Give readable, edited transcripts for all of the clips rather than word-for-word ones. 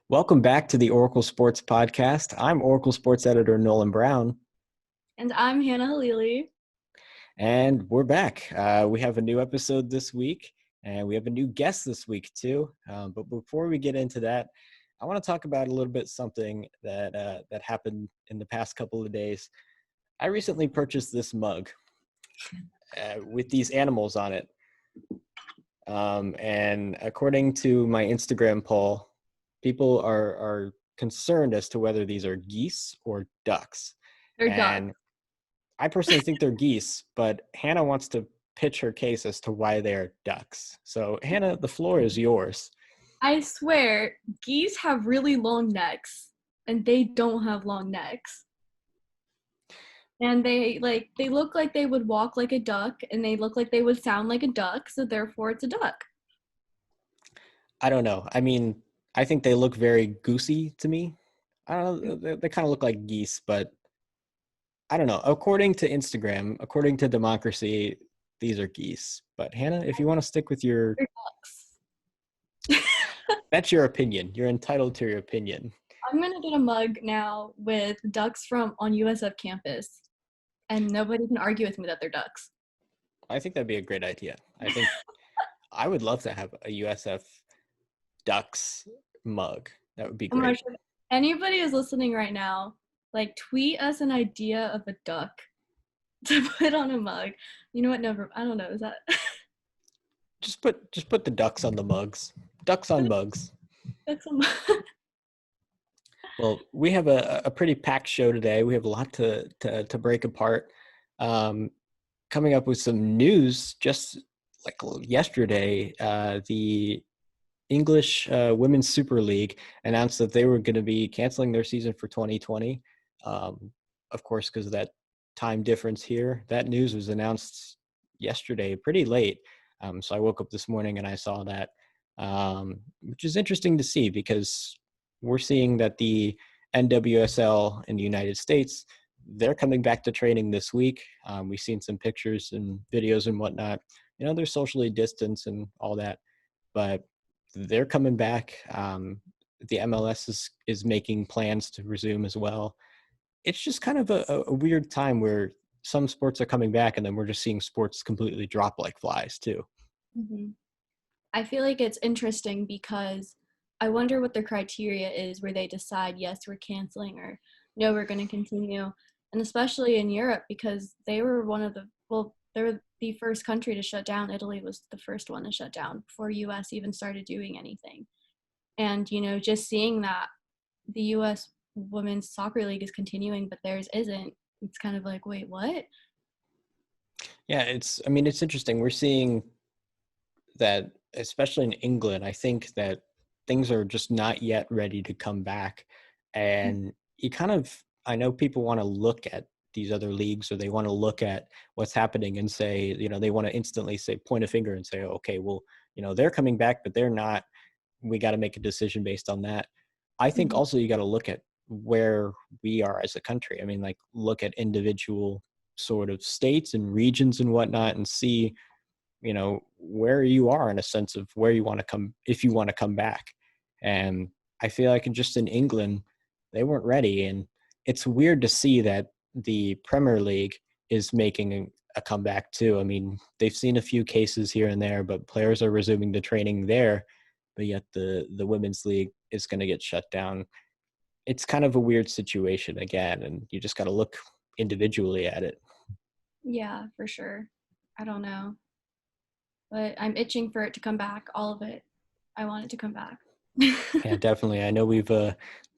Welcome back to the Oracle Sports Podcast. I'm Oracle Sports Editor Nolan Brown. And I'm Hannah Halili. And we're back. We have a new episode this week, and we have a new guest this week too. But before we get into that, I want to talk about a little bit something that happened in the past couple of days. I recently purchased this mug with these animals on it. And according to my Instagram poll, people are concerned as to whether these are geese or ducks. They're and ducks. I personally think they're geese, but Hannah wants to pitch her case as to why they're ducks. So Hannah, the floor is yours. I swear, geese have really long necks, and they don't have long necks. And they look like they would walk like a duck, and they look like they would sound like a duck, so therefore it's a duck. I don't know. I mean, I think they look very goosey to me. I don't know. They kind of look like geese, but I don't know. According to Instagram, according to Democracy, these are geese. But Hannah, if you want to stick with your... They're ducks. That's your opinion. You're entitled to your opinion. I'm going to get a mug now with ducks from on USF campus, and nobody can argue with me that they're ducks. I think that'd be a great idea. I think I would love to have a USF Ducks mug. That would be great. Oh my gosh, if anybody is listening right now, tweet us an idea of a duck to put on a mug. You know what? Never. I don't know. Is that? Just put the ducks on the mugs. Ducks on mugs. Ducks on mug. Well, we have a pretty packed show today. We have a lot to break apart. Coming up with some news just like yesterday, the English Women's Super League announced that they were going to be canceling their season for 2020. Of course, because of that time difference here. That news was announced yesterday, pretty late. So I woke up this morning and I saw that, which is interesting to see because we're seeing that the NWSL in the United States, they're coming back to training this week. We've seen some pictures and videos and whatnot. You know, they're socially distanced and all that, but they're coming back. The MLS is making plans to resume as well. It's just kind of a weird time where some sports are coming back and then we're just seeing sports completely drop like flies too. Mm-hmm. I feel like it's interesting because I wonder what the criteria is where they decide, yes, we're canceling or no, we're going to continue. And especially in Europe, because they were they were the first country to shut down. Italy was the first one to shut down before US even started doing anything. And, you know, just seeing that the US Women's Soccer League is continuing, but theirs isn't, it's kind of like, wait, what? Yeah, it's interesting. We're seeing that, especially in England, I think that things are just not yet ready to come back. And I know people want to look at these other leagues or they want to look at what's happening and say, you know, they want to instantly say, point a finger and say, okay, well, you know, they're coming back, but they're not. We got to make a decision based on that. I think also you got to look at where we are as a country. I mean, like look at individual sort of states and regions and whatnot and see, you know, where you are in a sense of where you want to come, if you want to come back. And I feel like just in England, they weren't ready. And it's weird to see that the Premier League is making a comeback too. I mean, they've seen a few cases here and there, but players are resuming the training there. But yet the women's league is going to get shut down. It's kind of a weird situation again, and you just got to look individually at it. Yeah, for sure. I don't know. But I'm itching for it to come back, all of it. I want it to come back. Yeah, definitely. I know we've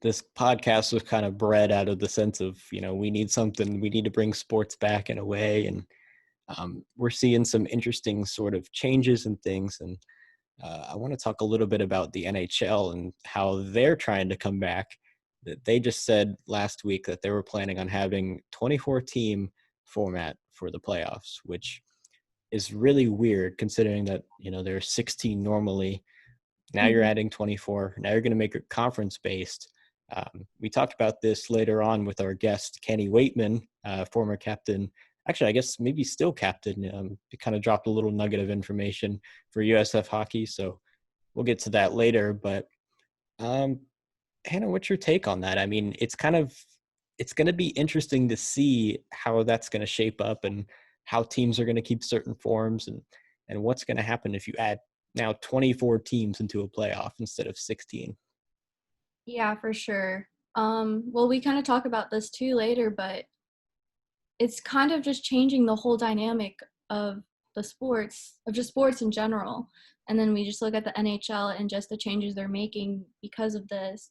this podcast was kind of bred out of the sense of, you know, we need to bring sports back in a way, and we're seeing some interesting sort of changes and things. And I want to talk a little bit about the NHL and how they're trying to come back. That they just said last week that they were planning on having 24-team format for the playoffs, which is really weird considering that, you know, there are 16 normally. Now you're adding 24. Now you're going to make it conference-based. We talked about this later on with our guest, Kenny Weightman, former captain actually, I guess maybe still captain. He kind of dropped a little nugget of information for USF hockey, so we'll get to that later. But um, Hannah, what's your take on that? I mean, it's going to be interesting to see how that's going to shape up and how teams are going to keep certain forms and what's going to happen if you add now 24 teams into a playoff instead of 16. Yeah, for sure. Well, we kind of talk about this too later, but it's kind of just changing the whole dynamic of the sports, of just sports in general. And then we just look at the NHL and just the changes they're making because of this.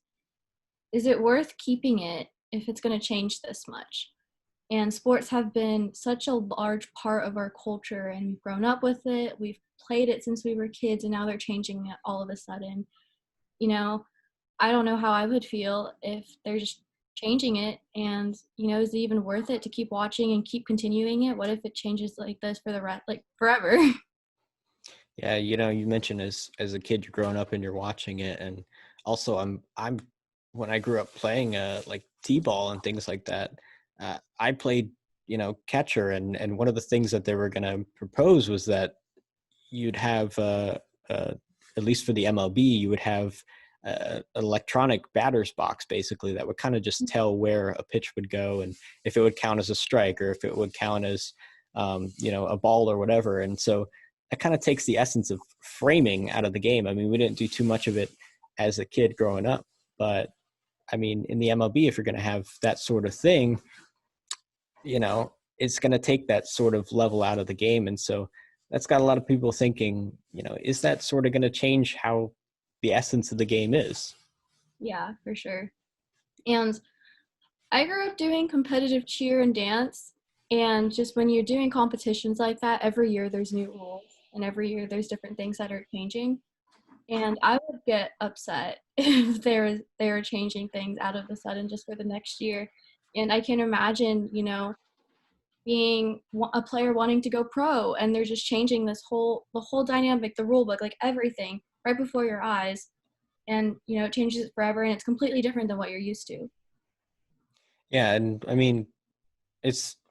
Is it worth keeping it if it's going to change this much? And sports have been such a large part of our culture, and we've grown up with it. We've played it since we were kids, and now they're changing it all of a sudden. You know, I don't know how I would feel if they're just changing it, and is it even worth it to keep watching and keep continuing it? What if it changes like this for the rest, like forever? Yeah, you mentioned as a kid you're growing up and you're watching it, and also I'm when I grew up playing like t-ball and things like that, I played catcher, and one of the things that they were going to propose was that you'd have uh, at least for the MLB you would have an electronic batter's box basically that would kind of just tell where a pitch would go and if it would count as a strike or if it would count as a ball or whatever. And so that kind of takes the essence of framing out of the game. I mean, we didn't do too much of it as a kid growing up, but I mean, in the MLB, if you're going to have that sort of thing, it's going to take that sort of level out of the game. And so that's got a lot of people thinking, is that sort of going to change how the essence of the game is? Yeah, for sure. And I grew up doing competitive cheer and dance. And just when you're doing competitions like that, every year there's new rules and every year there's different things that are changing. And I would get upset if they were changing things out of the sudden just for the next year. And I can imagine, being a player wanting to go pro and they're just changing the whole dynamic, the rule book, like everything right before your eyes. And, it changes it forever and it's completely different than what you're used to. Yeah. And I mean,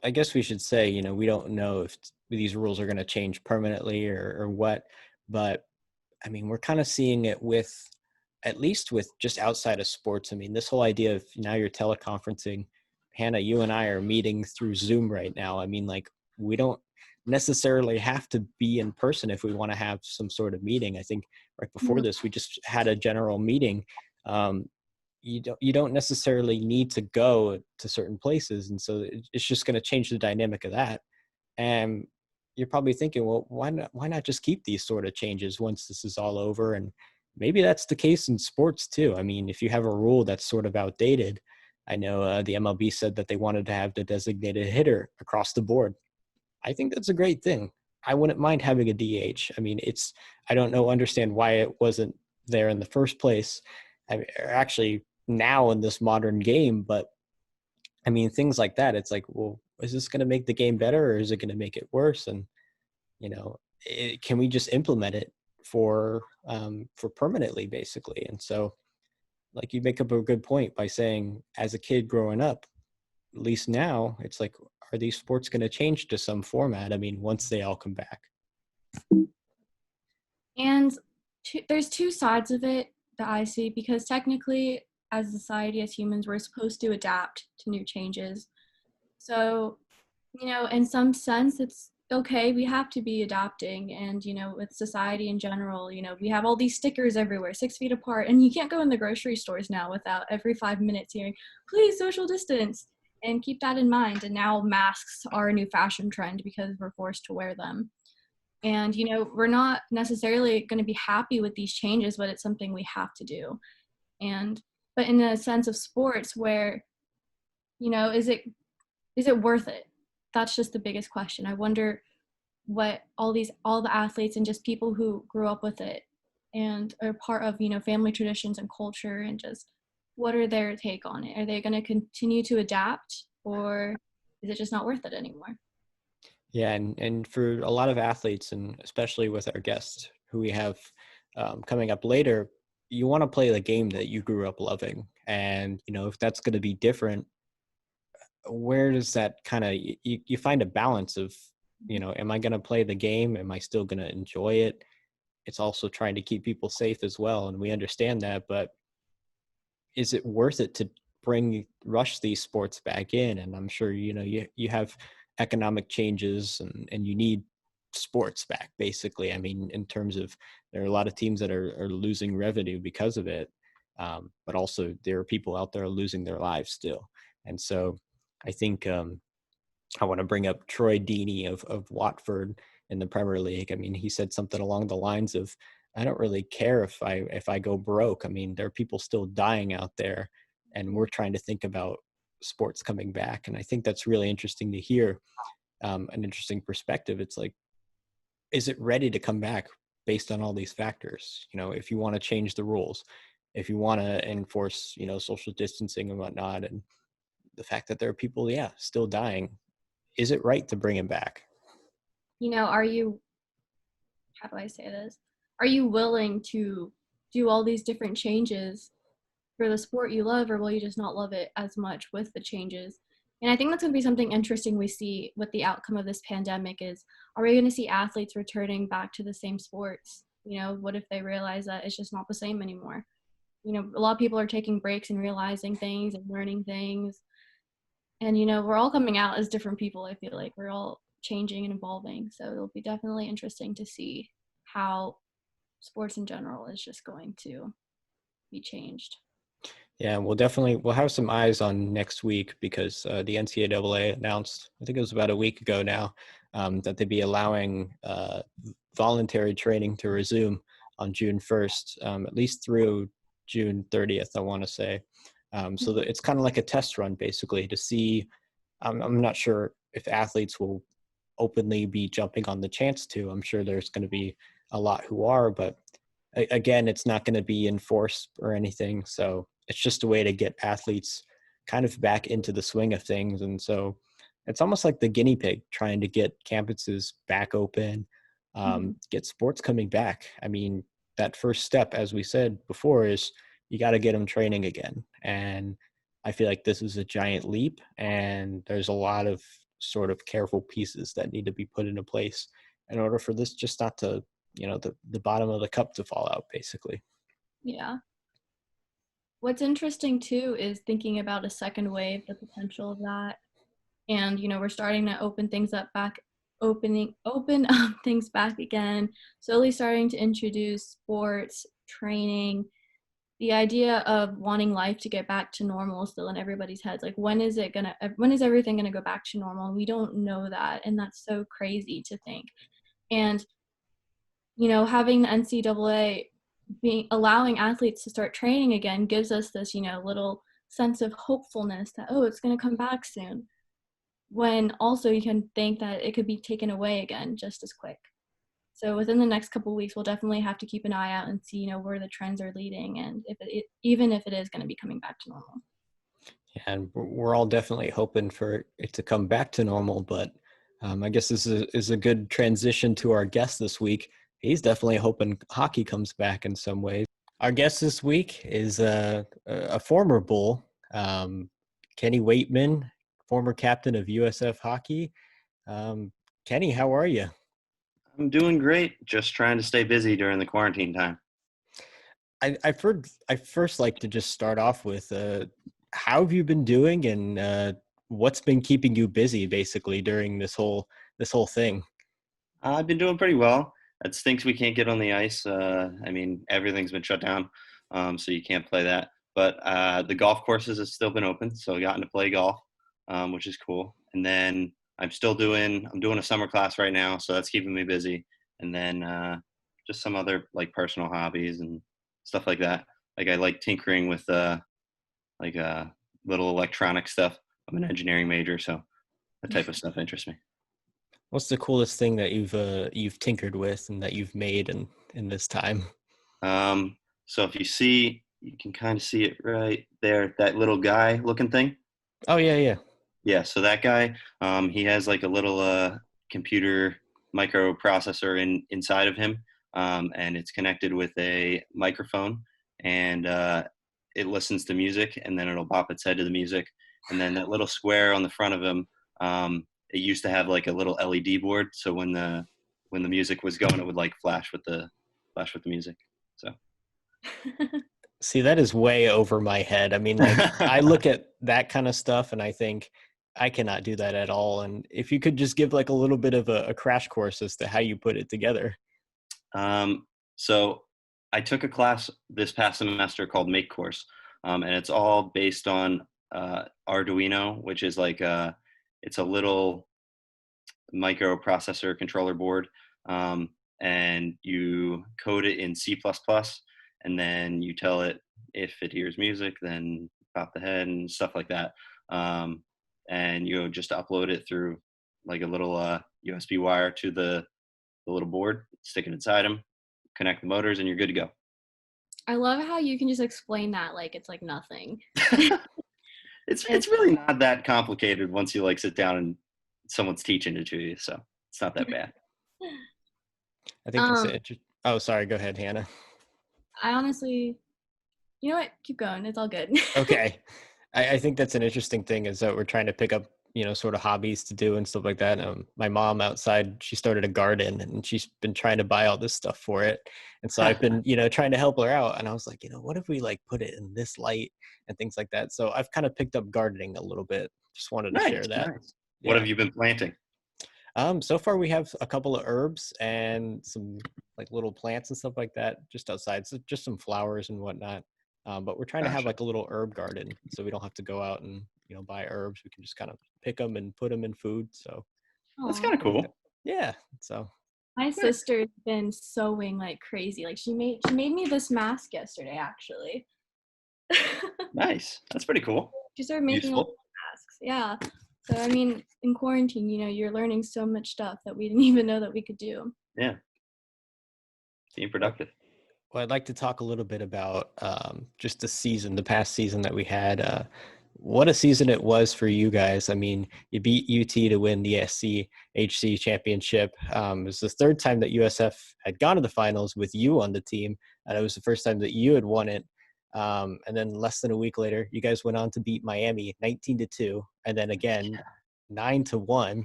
I guess we should say, we don't know if these rules are going to change permanently or what, but I mean, we're kind of seeing it at least with just outside of sports. I mean, this whole idea of now you're teleconferencing. Hannah, you and I are meeting through Zoom right now. I mean, like, we don't necessarily have to be in person if we want to have some sort of meeting. I think right before Mhm. this, we just had a general meeting. Um, you don't necessarily need to go to certain places, and so it's just going to change the dynamic of that. And you're probably thinking, well, why not just keep these sort of changes once this is all over? And maybe that's the case in sports too. I mean, if you have a rule that's sort of outdated, I know the MLB said that they wanted to have the designated hitter across the board. I think that's a great thing. I wouldn't mind having a DH. I mean, I don't know, understand why it wasn't there in the first place. I mean, actually now in this modern game, but I mean, things like that, it's like, well, is this going to make the game better or is it going to make it worse? And, can we just implement it for permanently basically? And so like you make up a good point by saying as a kid growing up, at least now it's like, are these sports going to change to some format? I mean, once they all come back. And there's two sides of it that I see because technically, as a society, as humans, we're supposed to adapt to new changes. So, in some sense, it's okay. We have to be adapting. And, with society in general, we have all these stickers everywhere, 6 feet apart. And you can't go in the grocery stores now without every 5 minutes hearing, please social distance. And keep that in mind. And now masks are a new fashion trend because we're forced to wear them. And, we're not necessarily going to be happy with these changes, but it's something we have to do. And, but in a sense of sports where, is it worth it? That's just the biggest question. I wonder what all the athletes and just people who grew up with it and are part of, family traditions and culture and just what are their take on it? Are they going to continue to adapt or is it just not worth it anymore? Yeah. And for a lot of athletes, and especially with our guests who we have coming up later, you want to play the game that you grew up loving. And, if that's going to be different, where does that kind of, you find a balance of, am I going to play the game? Am I still going to enjoy it? It's also trying to keep people safe as well. And we understand that, but is it worth it to rush these sports back in? And I'm sure, you have economic changes, and you need sports back, basically. I mean, in terms of, there are a lot of teams that are losing revenue because of it. But also there are people out there losing their lives still. And so I think, I want to bring up Troy Deeney of Watford in the Premier League. I mean, he said something along the lines of, "I don't really care if I go broke. I mean, there are people still dying out there, and we're trying to think about sports coming back." And I think that's really interesting to hear, an interesting perspective. It's like, is it ready to come back based on all these factors? If you want to change the rules, if you want to enforce, social distancing and whatnot, and the fact that there are people, still dying, is it right to bring him back? Are you, how do I say this? Are you willing to do all these different changes for the sport you love, or will you just not love it as much with the changes? And I think that's going to be something interesting we see with the outcome of this pandemic is, are we going to see athletes returning back to the same sports? What if they realize that it's just not the same anymore? A lot of people are taking breaks and realizing things and learning things. And, we're all coming out as different people. I feel like we're all changing and evolving. So it'll be definitely interesting to see how sports in general is just going to be changed. Yeah, we'll have some eyes on next week, because the NCAA announced, I think it was about a week ago now, that they'd be allowing voluntary training to resume on June 1st, at least through June 30th, I want to say. So that it's kind of like a test run, basically, to see. I'm not sure if athletes will openly be jumping on the chance to. I'm sure there's going to be a lot who are, but again, it's not going to be enforced or anything. So it's just a way to get athletes kind of back into the swing of things. And so it's almost like the guinea pig, trying to get campuses back open, Mm-hmm. get sports coming back. I mean, that first step, as we said before, is you got to get them training again. And I feel like this is a giant leap, and there's a lot of sort of careful pieces that need to be put into place in order for this just not to, the bottom of the cup to fall out, basically. Yeah. What's interesting too is thinking about a second wave, the potential of that. And, we're starting to open up things back again, slowly starting to introduce sports, training. The idea of wanting life to get back to normal is still in everybody's heads. Like, when is everything gonna go back to normal? And we don't know that. And that's so crazy to think. And, having the NCAA being allowing athletes to start training again gives us this, little sense of hopefulness that, oh, it's going to come back soon. When also you can think that it could be taken away again just as quick. So within the next couple of weeks, we'll definitely have to keep an eye out and see, where the trends are leading, and even if it is going to be coming back to normal. Yeah, and we're all definitely hoping for it to come back to normal. But I guess this is a good transition to our guest this week. He's definitely hoping hockey comes back in some ways. Our guest this week is a former Bull, Kenny Weightman, former captain of USF Hockey. Kenny, how are you? I'm doing great. Just trying to stay busy during the quarantine time. I've heard. I first like to just start off with, how have you been doing, and what's been keeping you busy, basically, during this whole thing? I've been doing pretty well. It stinks we can't get on the ice. I mean, everything's been shut down, so you can't play that. But the golf courses have still been open, so I've gotten to play golf, which is cool. And then I'm doing a summer class right now, so that's keeping me busy. And then just some other like personal hobbies and stuff like that. Like I like tinkering with like little electronic stuff. I'm an engineering major, so that type of stuff interests me. What's the coolest thing that you've tinkered with and that you've made in this time? So if you see, you can kind of see it right there, that little guy looking thing. Oh, yeah, yeah. Yeah, so that guy, he has like a little computer microprocessor inside of him, and it's connected with a microphone, and it listens to music, and then it'll bop its head to the music, and then that little square on the front of him, it used to have like a little LED board, so when the music was going, it would like flash with the music. So See, that is way over my head. I mean, like, I look at that kind of stuff and I think I cannot do that at all. And if you could just give like a little bit of a crash course as to how you put it together. So I took a class this past semester called Make Course, and it's all based on Arduino, which is like it's a little microprocessor controller board, and you code it in C++, and then you tell it if it hears music, then pop the head and stuff like that. And you just upload it through like a little USB wire to the little board, stick it inside them, connect the motors, and you're good to go. I love how you can just explain that like it's like nothing. It's really not that complicated once you like sit down and someone's teaching it to you, so it's not that bad. I think it's oh, sorry, go ahead, Hannah. I honestly, you know what? Keep going. It's all good. Okay. I think that's an interesting thing is that we're trying to pick up, sort of hobbies to do and stuff like that. My mom outside, she started a garden and she's been trying to buy all this stuff for it. And so I've been, trying to help her out. And I was like, what if we like put it in this light and things like that? So I've kind of picked up gardening a little bit. Just wanted to share that. Nice. What have you been planting? So far we have a couple of herbs and some like little plants and stuff like that just outside. So just some flowers and whatnot. But we're trying to have like a little herb garden so we don't have to go out and, buy herbs. We can just kind of pick them and put them in food. So that's kind of cool. Yeah. So my sister's been sewing like crazy. Like she made me this mask yesterday, actually. Nice. That's pretty cool. She started making masks. Yeah. So I mean, in quarantine, you're learning so much stuff that we didn't even know that we could do. Yeah. Being productive. Well, I'd like to talk a little bit about just the past season that we had. What a season it was for you guys. I mean, you beat UT to win the SCHC championship. It was the third time that USF had gone to the finals with you on the team, and it was the first time that you had won it. And then less than a week later, you guys went on to beat Miami 19-2, and then again 9-1.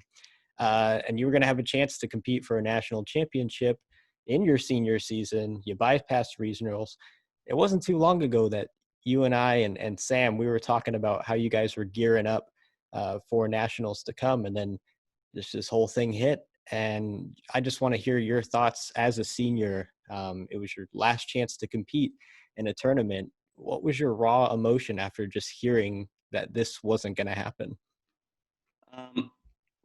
And you were going to have a chance to compete for a national championship in your senior season. You bypassed regionals. It wasn't too long ago that you and I and Sam, we were talking about how you guys were gearing up for nationals to come, and then this whole thing hit. And I just want to hear your thoughts as a senior. It was your last chance to compete in a tournament. What was your raw emotion after just hearing that this wasn't going to happen?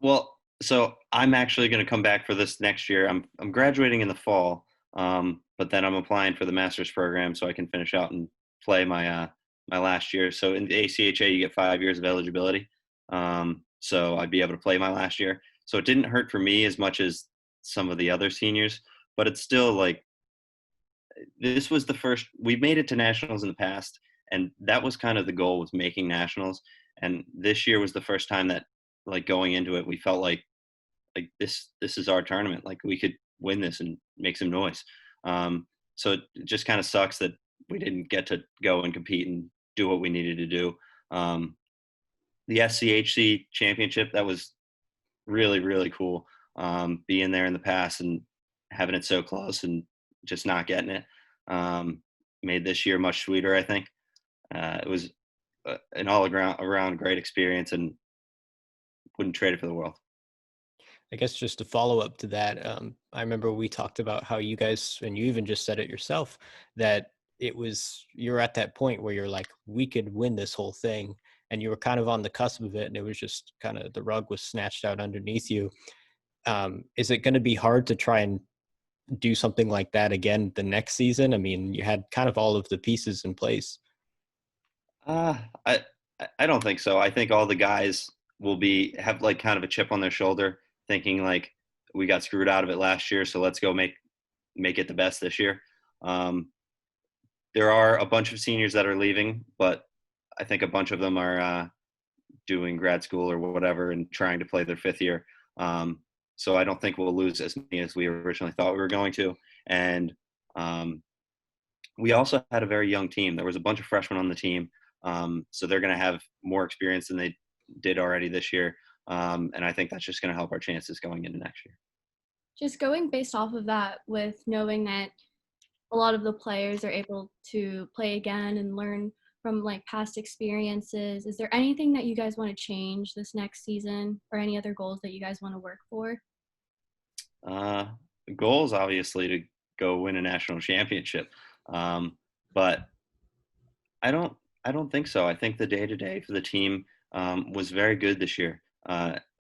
Well, so I'm actually going to come back for this next year. I'm graduating in the fall, but then I'm applying for the master's program so I can finish out and play my my last year. So in the ACHA, you get 5 years of eligibility. So I'd be able to play my last year. So it didn't hurt for me as much as some of the other seniors, but it's still like, this was the first, we've made it to nationals in the past, and that was kind of the goal, was making nationals. And this year was the first time that, like, going into it, we felt like this is our tournament. Like, we could win this and make some noise. So it just kind of sucks that we didn't get to go and compete and do what we needed to do. The SCHC championship, that was really, really cool. Being there in the past and having it so close and just not getting it made this year much sweeter, I think. It was an all around great experience, and wouldn't trade it for the world. I guess just to follow up to that, I remember we talked about how you guys, and you even just said it yourself, that you're at that point where you're like, we could win this whole thing, and you were kind of on the cusp of it, and it was just kind of, the rug was snatched out underneath you. Is it going to be hard to try and do something like that again the next season? I mean, you had kind of all of the pieces in place. I don't think so. I think all the guys will have like kind of a chip on their shoulder, thinking like, we got screwed out of it last year, so let's go make it the best this year. There are a bunch of seniors that are leaving, but I think a bunch of them are doing grad school or whatever and trying to play their fifth year. So I don't think we'll lose as many as we originally thought we were going to. And we also had a very young team. There was a bunch of freshmen on the team. So they're going to have more experience than they did already this year. And I think that's just going to help our chances going into next year. Just going based off of that, with knowing that a lot of the players are able to play again and learn from like past experiences, is there anything that you guys want to change this next season, or any other goals that you guys want to work for? The goal is obviously to go win a national championship. But I don't I don't think so. I think the day to day for the team was very good this year,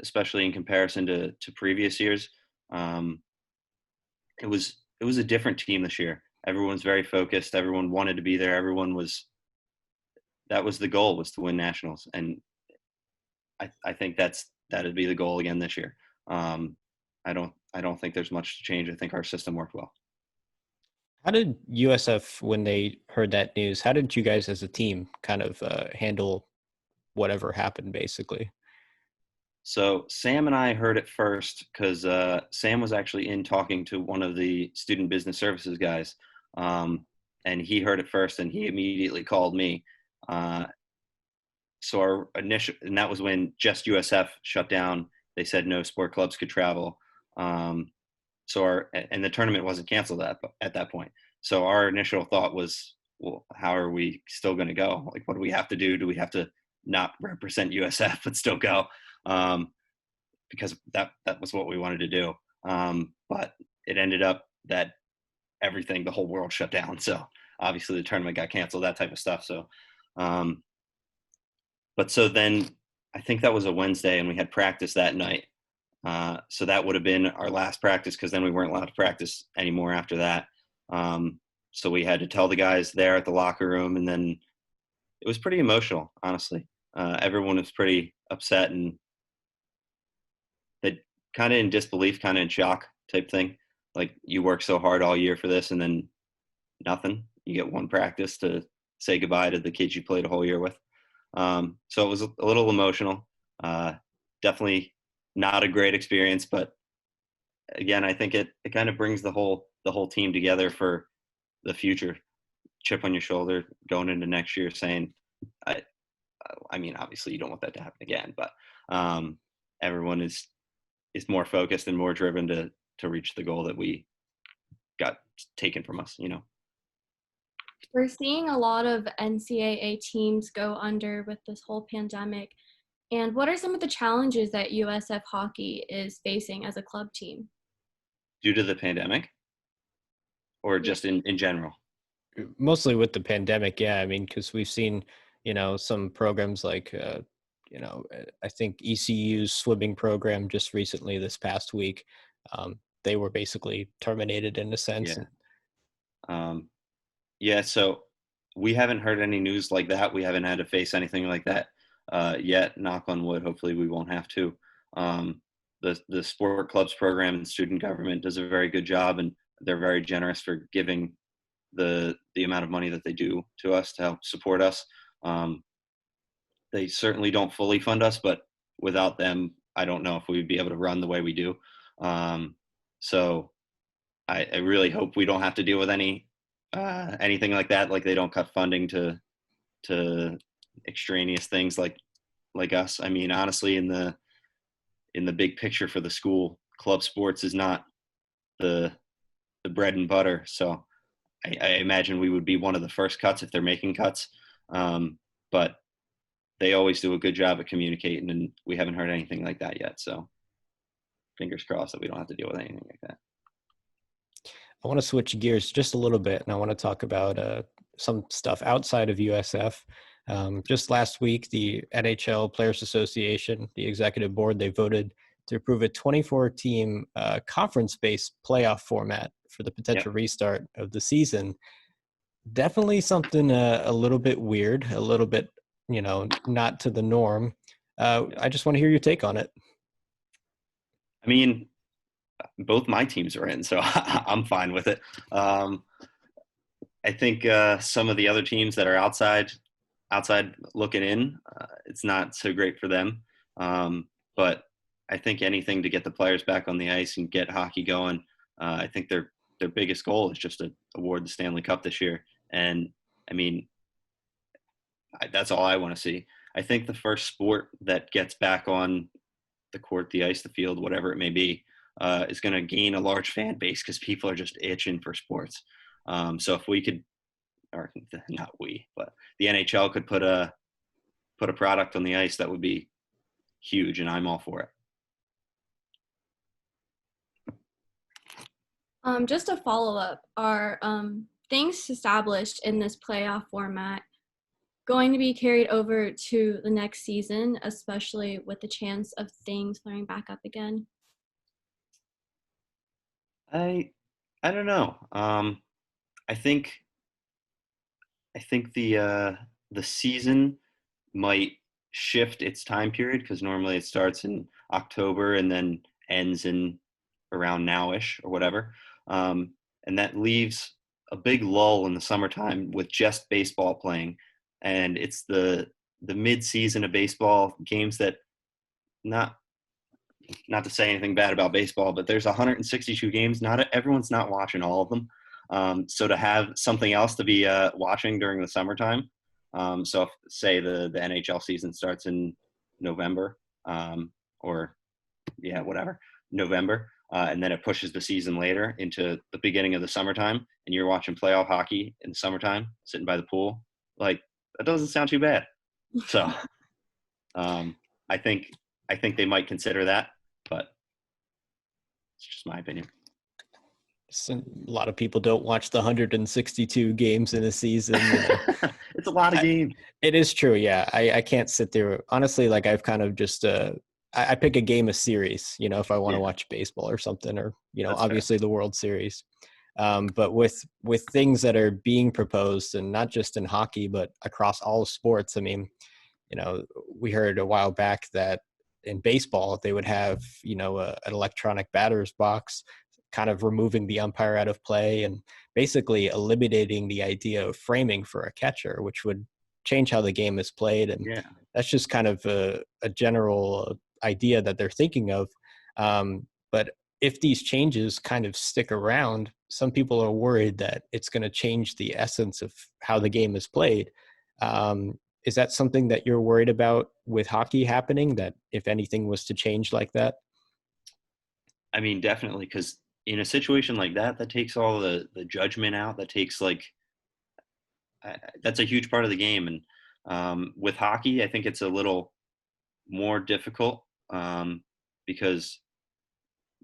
especially in comparison to previous years. Um, it was a different team this year. Everyone's very focused. Everyone wanted to be there. Everyone was that was the goal, was to win nationals, and I think that'd be the goal again this year. Um, I don't think there's much to change. I think our system worked well. How did USF, when they heard that news, how did you guys as a team kind of handle whatever happened, basically? So Sam and I heard it first because Sam was actually in talking to one of the student business services guys, um, and he heard it first, and he immediately called me. Uh, so our initial, and that was when just USF shut down. They said no sport clubs could travel. Um, so and the tournament wasn't canceled at that point. So our initial thought was, well, how are we still going to go? Like, what do we have to do? Do we have to not represent USF but still go? Um, because that was what we wanted to do. But it ended up that everything, the whole world shut down. So obviously the tournament got canceled, that type of stuff. So, um, but so then I think that was a Wednesday, and we had practice that night. So that would have been our last practice, because then we weren't allowed to practice anymore after that. Um, so we had to tell the guys there at the locker room, and then it was pretty emotional, honestly. Everyone was pretty upset, and they kind of in disbelief, kind of in shock type thing. Like, you work so hard all year for this, and then nothing. You get one practice to say goodbye to the kids you played a whole year with. So it was a little emotional. Definitely not a great experience, but again, I think it kind of brings the whole team together for the future. Chip on your shoulder going into next year, saying, I I mean, obviously you don't want that to happen again, but everyone is more focused and more driven to reach the goal that we got taken from us. We're seeing a lot of NCAA teams go under with this whole pandemic. And what are some of the challenges that USF hockey is facing as a club team? Due to the pandemic, or Yeah. just in general. Mostly with the pandemic, yeah. I mean, because we've seen, some programs like, I think ECU's swimming program just recently this past week, they were basically terminated in a sense. Yeah. Um, yeah. So we haven't heard any news like that. We haven't had to face anything like that yet. Knock on wood. Hopefully, we won't have to. Um, the sport clubs program and student government does a very good job, and they're very generous for giving the amount of money that they do to us to help support us. Um, they certainly don't fully fund us, but without them, I don't know if we would be able to run the way we do. Um, so I really hope we don't have to deal with anything like that. Like, they don't cut funding to extraneous things like us. I mean, honestly, in the big picture for the school, club sports is not the bread and butter. So I imagine we would be one of the first cuts if they're making cuts. But they always do a good job at communicating, and we haven't heard anything like that yet. So fingers crossed that we don't have to deal with anything like that. I want to switch gears just a little bit, and I want to talk about some stuff outside of USF. Just last week, the NHL Players Association, the executive board, they voted to approve a 24-team conference-based playoff format for the Yep. potential restart of the season. Definitely something a little bit weird, a little bit, not to the norm. I just want to hear your take on it. I mean, both my teams are in, so I'm fine with it. I think some of the other teams that are outside looking in, it's not so great for them. But I think anything to get the players back on the ice and get hockey going. I think their biggest goal is just to award the Stanley Cup this year. And I mean, That's all I want to see. I think the first sport that gets back on the court, the ice, the field, whatever it may be, is going to gain a large fan base because people are just itching for sports. So if we could, or not we, but the NHL could put a product on the ice, that would be huge, and I'm all for it. Just a follow up, are things established in this playoff format going to be carried over to the next season, especially with the chance of things flaring back up again? I I don't know. I think the season might shift its time period because normally it starts in October and then ends in around nowish or whatever, and that leaves a big lull in the summertime with just baseball playing, and it's the mid season of baseball games that not not to say anything bad about baseball, but there's 162 games. Not everyone's not watching all of them. So to have something else to be watching during the summertime, so if, say the NHL season starts in November, or yeah, whatever, November, and then it pushes the season later into the beginning of the summertime, and you're watching playoff hockey in the summertime, sitting by the pool, like that doesn't sound too bad. So um, I think they might consider that, but it's just my opinion. So a lot of people don't watch the 162 games in a season. It's a lot of games. It is true. Yeah. I can't sit there. Honestly, like I've kind of just, I pick a game a series, if I want to watch baseball or something, or, That's obviously the World Series. But with things that are being proposed, and not just in hockey, but across all sports, I mean, we heard a while back that in baseball, they would have, an electronic batter's box, kind of removing the umpire out of play and basically eliminating the idea of framing for a catcher, which would change how the game is played. And Yeah. that's just kind of a general idea that they're thinking of. But if these changes kind of stick around, some people are worried that it's going to change the essence of how the game is played. Is that something that you're worried about with hockey happening, that if anything was to change like that? I mean, definitely, because in a situation like that, that takes all the judgment out. That takes that's a huge part of the game. And with hockey, I think it's a little more difficult, because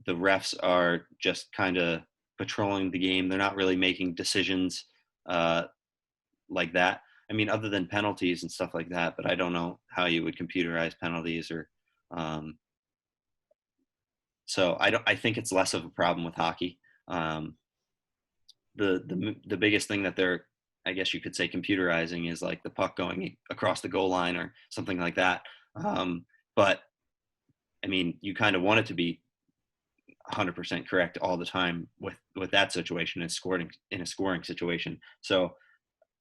the refs are just kind of patrolling the game. They're not really making decisions like that. I mean, other than penalties and stuff like that, but I don't know how you would computerize penalties or. So I think it's less of a problem with hockey. The biggest thing that they're, I guess you could say, computerizing is like the puck going across the goal line or something like that. But I mean, you kind of want it to be 100% correct all the time with that situation and scoring in a scoring situation. So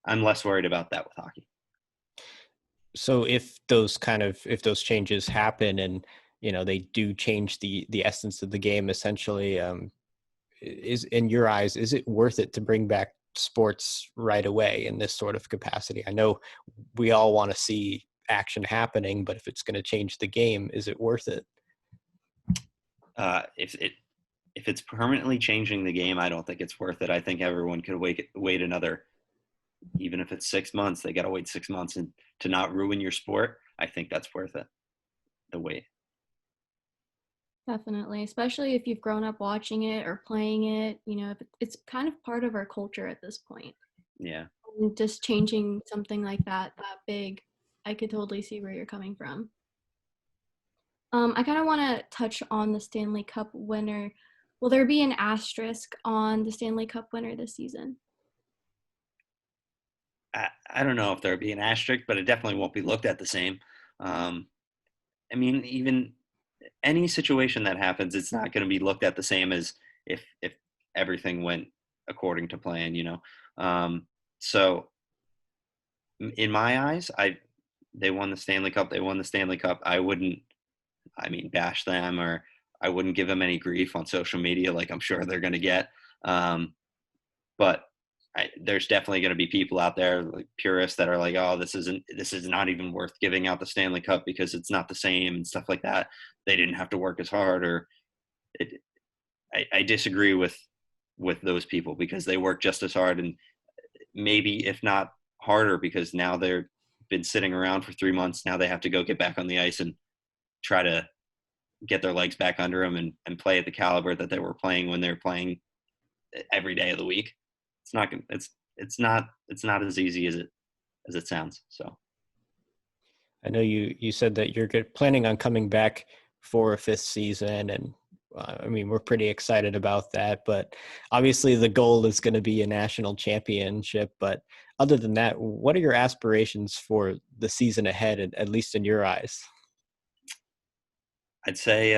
I'm less worried about that with hockey. So if those changes happen, and they do change the essence of the game, essentially, is, in your eyes, is it worth it to bring back sports right away in this sort of capacity? I know we all want to see action happening, but if it's going to change the game, is it worth it? If it's permanently changing the game, I don't think it's worth it. I think everyone could wait another, even if it's 6 months, they got to wait 6 months and to not ruin your sport. I think that's worth it. The wait. Definitely, especially if you've grown up watching it or playing it, if it's kind of part of our culture at this point. Yeah. And just changing something like that big, I could totally see where you're coming from. I kind of want to touch on the Stanley Cup winner. Will there be an asterisk on the Stanley Cup winner this season? I don't know if there'll be an asterisk, but it definitely won't be looked at the same. I mean, even any situation that happens, it's not going to be looked at the same as if everything went according to plan. So in my eyes, they won the Stanley Cup. They won the Stanley Cup. I wouldn't, bash them, or I wouldn't give them any grief on social media, like I'm sure they're going to get. But there's definitely going to be people out there, like purists, that are like, oh, this is not even worth giving out the Stanley Cup because it's not the same and stuff like that. They didn't have to work as hard, or it, I disagree with those people, because they work just as hard, and maybe if not harder, because now they're been sitting around for 3 months. Now they have to go get back on the ice and try to get their legs back under them and play at the caliber that they were playing when they were playing every day of the week. It's not as easy as it sounds. So I know you said that you're planning on coming back for a 5th season, and I mean, we're pretty excited about that, but obviously the goal is going to be a national championship. But other than that, what are your aspirations for the season ahead, at least in your eyes? I'd say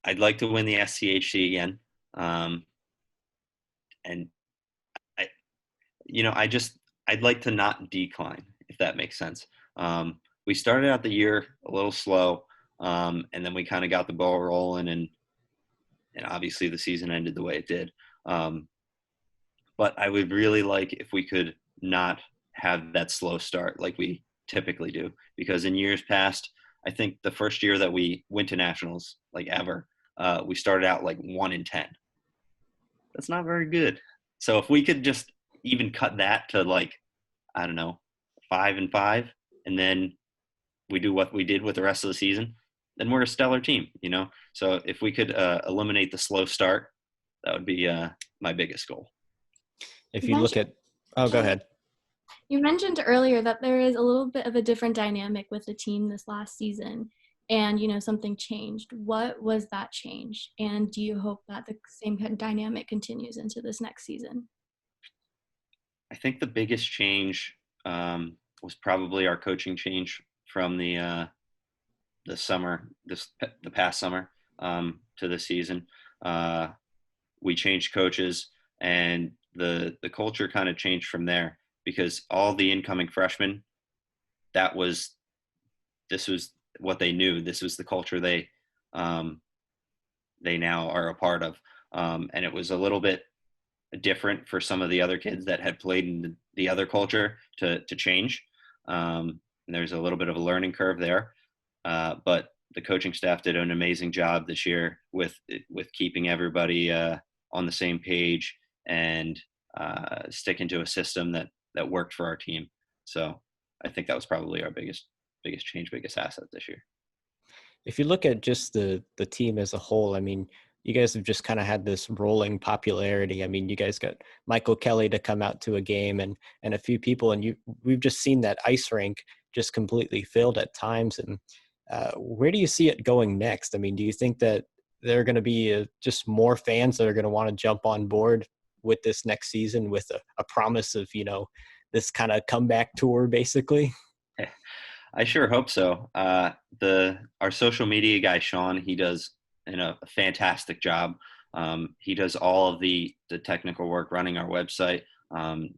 I'd like to win the SCHC again. And I'd like to not decline, if that makes sense. We started out the year a little slow, and then we kind of got the ball rolling, and obviously the season ended the way it did. But I would really like if we could not have that slow start like we typically do, because in years past, I think the first year that we went to nationals, like ever, we started out like 1-10. That's not very good. So if we could just even cut that to, like, I don't know, 5-5, and then we do what we did with the rest of the season, then we're a stellar team, So if we could eliminate the slow start, that would be my biggest goal. If you look at, oh, go ahead. You mentioned earlier that there is a little bit of a different dynamic with the team this last season, and something changed. What was that change? And do you hope that the same kind of dynamic continues into this next season? I think the biggest change was probably our coaching change from the summer, the past summer, to this season. We changed coaches, and the culture kind of changed from there, because all the incoming freshmen, this was what they knew. This was the culture they now are a part of, and it was a little bit different for some of the other kids that had played in the other culture to change. And there's a little bit of a learning curve there, but the coaching staff did an amazing job this year with keeping everybody on the same page and sticking to a system that worked for our team. So I think that was probably our biggest change, biggest asset this year. If you look at just the team as a whole, I mean, you guys have just kind of had this rolling popularity. I mean, you guys got Michael Kelly to come out to a game, and a few people, and we've just seen that ice rink just completely filled at times. And where do you see it going next? I mean, do you think that there are going to be just more fans that are going to want to jump on board with this next season with a promise of, this kind of comeback tour, basically? I sure hope so. Our social media guy, Sean, he does a fantastic job. He does all of the technical work, running our website,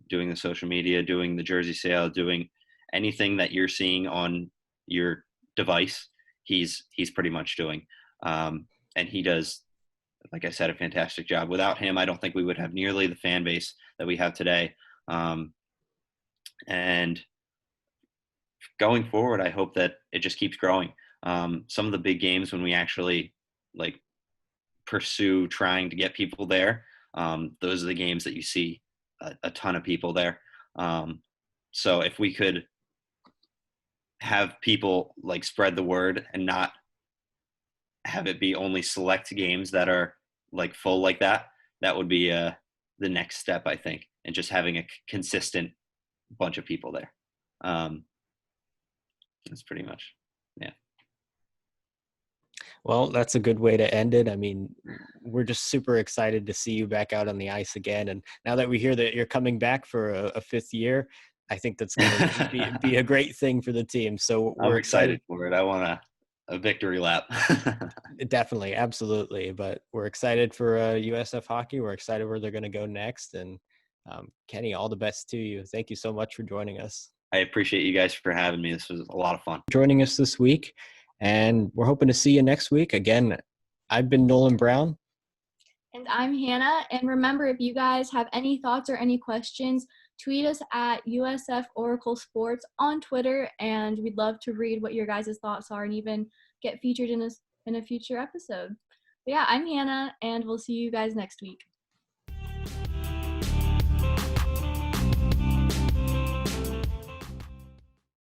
doing the social media, doing the jersey sale, doing anything that you're seeing on your device. He's pretty much doing, and he does, like I said, a fantastic job. Without him, I don't think we would have nearly the fan base that we have today. And going forward, I hope that it just keeps growing. Some of the big games, when we actually pursue trying to get people there, those are the games that you see a ton of people there. So if we could have people spread the word and not have it be only select games that are full like that, that would be the next step, I think, and just having a consistent bunch of people there. That's pretty much, yeah. Well, that's a good way to end it. I mean, we're just super excited to see you back out on the ice again. And now that we hear that you're coming back for a 5th year, I think that's going to be a great thing for the team. So we're excited for it. I want a victory lap. Definitely. Absolutely. But we're excited for USF hockey. We're excited where they're going to go next. And Kenny, all the best to you. Thank you so much for joining us. I appreciate you guys for having me. This was a lot of fun. Joining us this week, and we're hoping to see you next week. Again, I've been Nolan Brown. And I'm Hannah. And remember, if you guys have any thoughts or any questions, tweet us at USF Oracle Sports on Twitter, and we'd love to read what your guys' thoughts are and even get featured in a future episode. But yeah, I'm Hannah, and we'll see you guys next week.